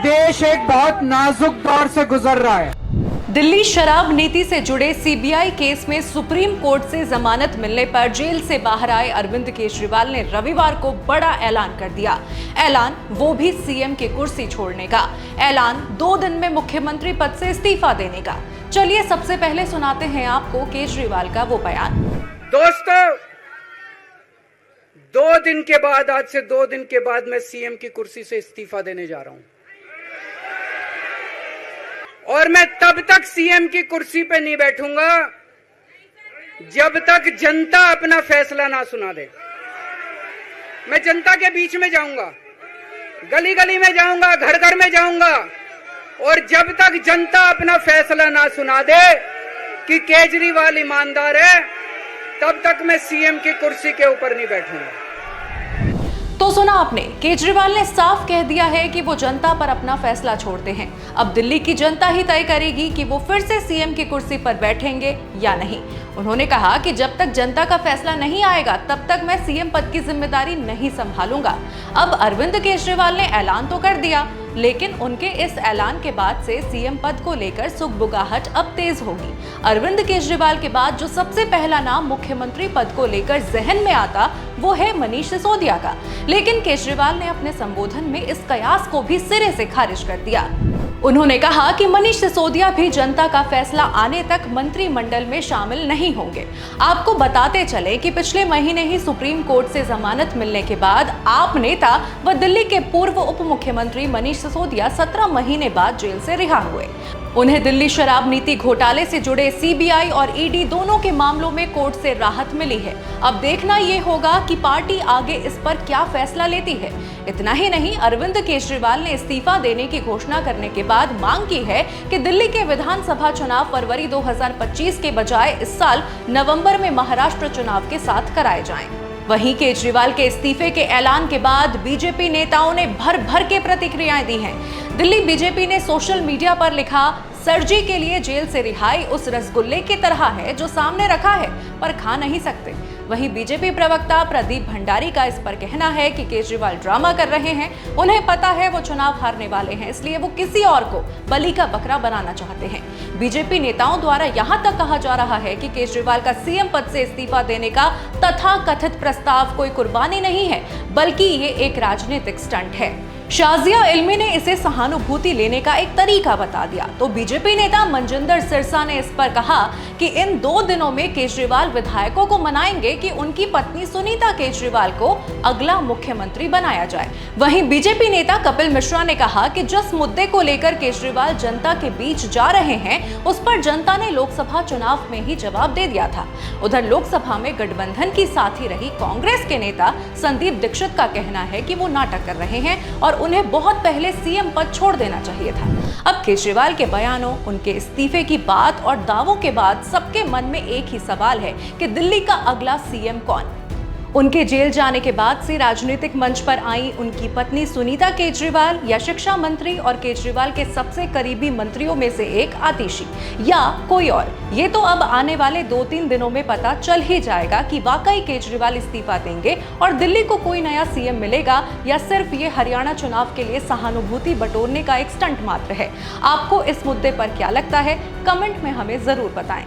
देश एक बहुत नाजुक दौर से गुजर रहा है। दिल्ली शराब नीति से जुड़े सीबीआई केस में सुप्रीम कोर्ट से जमानत मिलने पर जेल से बाहर आए अरविंद केजरीवाल ने रविवार को बड़ा ऐलान कर दिया। ऐलान वो भी सीएम की कुर्सी छोड़ने का। ऐलान 2 दिन में मुख्यमंत्री पद से इस्तीफा देने का। चलिए सबसे पहले सुनाते हैं आपको केजरीवाल का वो बयान। दोस्तों, 2 दिन के बाद, आज से 2 दिन के बाद मैं सीएम की कुर्सी से इस्तीफा देने जा रहा हूं और मैं तब तक सीएम की कुर्सी पे नहीं बैठूंगा जब तक जनता अपना फैसला ना सुना दे। मैं जनता के बीच में जाऊंगा, गली गली में जाऊंगा, घर घर में जाऊंगा और जब तक जनता अपना फैसला ना सुना दे कि केजरीवाल ईमानदार है, तब तक मैं सीएम की कुर्सी के ऊपर नहीं बैठूंगा। तो सुना आपने, केजरीवाल ने साफ कह दिया है कि वो जनता पर अपना फैसला छोड़ते हैं। अब दिल्ली की जनता ही तय करेगी कि वो फिर से सीएम की कुर्सी पर बैठेंगे या नहीं। उन्होंने कहा कि जब तक जनता का फैसला नहीं आएगा तब तक मैं सीएम पद की जिम्मेदारी नहीं संभालूंगा। अब अरविंद केजरीवाल ने ऐलान तो कर दिया, लेकिन उनके इस ऐलान के बाद से सीएम पद को लेकर सुगबुगाहट अब तेज होगी। अरविंद केजरीवाल के बाद जो सबसे पहला नाम मुख्यमंत्री पद को लेकर जहन में आता वो है मनीष सिसोदिया का, लेकिन केजरीवाल ने अपने संबोधन में इस कयास को भी सिरे से खारिज कर दिया। उन्होंने कहा कि मनीष सिसोदिया भी जनता का फैसला आने तक मंत्रिमंडल में शामिल नहीं होंगे। आपको बताते चले कि पिछले महीने ही सुप्रीम कोर्ट से जमानत मिलने के बाद आप नेता व दिल्ली के पूर्व उप मुख्यमंत्री मनीष सिसोदिया 17 महीने बाद जेल से रिहा हुए। उन्हें दिल्ली शराब नीति घोटाले से जुड़े सीबीआई और ईडी दोनों के मामलों में कोर्ट से राहत मिली है। अब देखना ये होगा कि पार्टी आगे इस पर क्या फैसला लेती है। इतना ही नहीं, अरविंद केजरीवाल ने इस्तीफा देने की घोषणा करने के बाद मांग की है कि दिल्ली के विधानसभा चुनाव फरवरी 2025 के बजाय इस साल नवंबर में महाराष्ट्र चुनाव के साथ कराए जाएं। वहीं केजरीवाल के इस्तीफे के ऐलान के बाद बीजेपी नेताओं ने भर भर के प्रतिक्रियाएं दी हैं। दिल्ली बीजेपी ने सोशल मीडिया पर लिखा, सरजी के लिए जेल से रिहाई उस रसगुल्ले की तरह है जो सामने रखा है पर खा नहीं सकते। वहीं बीजेपी प्रवक्ता प्रदीप भंडारी का इस पर कहना है कि केजरीवाल ड्रामा कर रहे हैं। उन्हें पता है वो चुनाव हारने वाले हैं, इसलिए वो किसी और को बलि का बकरा बनाना चाहते हैं। बीजेपी नेताओं द्वारा यहां तक कहा जा रहा है कि केजरीवाल का सीएम पद से इस्तीफा देने का तथाकथित प्रस्ताव कोई कुर्बानी नहीं है, बल्कि ये एक राजनीतिक स्टंट है। शाजिया इल्मी ने इसे सहानुभूति लेने का एक तरीका बता दिया तो बीजेपी नेता मनजिंदर सिरसा ने इस पर कहा कि इन 2 दिनों में केजरीवाल विधायकों को मनाएंगे कि उनकी पत्नी सुनीता केजरीवाल को अगला मुख्यमंत्री बनाया जाए। वहीं बीजेपी नेता कपिल मिश्रा ने कहा कि जिस मुद्दे को लेकर केजरीवाल जनता के बीच जा रहे हैं उस पर जनता ने लोकसभा चुनाव में ही जवाब दे दिया था। उधर लोकसभा में गठबंधन की साथी रही कांग्रेस के नेता संदीप दीक्षित का कहना है कि वो नाटक कर रहे हैं और उन्हें बहुत पहले सीएम पद छोड़ देना चाहिए था। अब केजरीवाल के बयानों, उनके इस्तीफे की बात और दावों के बाद सबके मन में एक ही सवाल है कि दिल्ली का अगला सीएम कौन। उनके जेल जाने के बाद से राजनीतिक मंच पर आई उनकी पत्नी सुनीता केजरीवाल या शिक्षा मंत्री और केजरीवाल के सबसे करीबी मंत्रियों में से एक आतिशी या कोई और। ये तो अब आने वाले 2-3 दिनों में पता चल ही जाएगा कि वाकई केजरीवाल इस्तीफा देंगे और दिल्ली को कोई नया सीएम मिलेगा या सिर्फ ये हरियाणा चुनाव के लिए सहानुभूति बटोरने का एक स्टंट मात्र है। आपको इस मुद्दे पर क्या लगता है, कमेंट में हमें जरूर बताएं।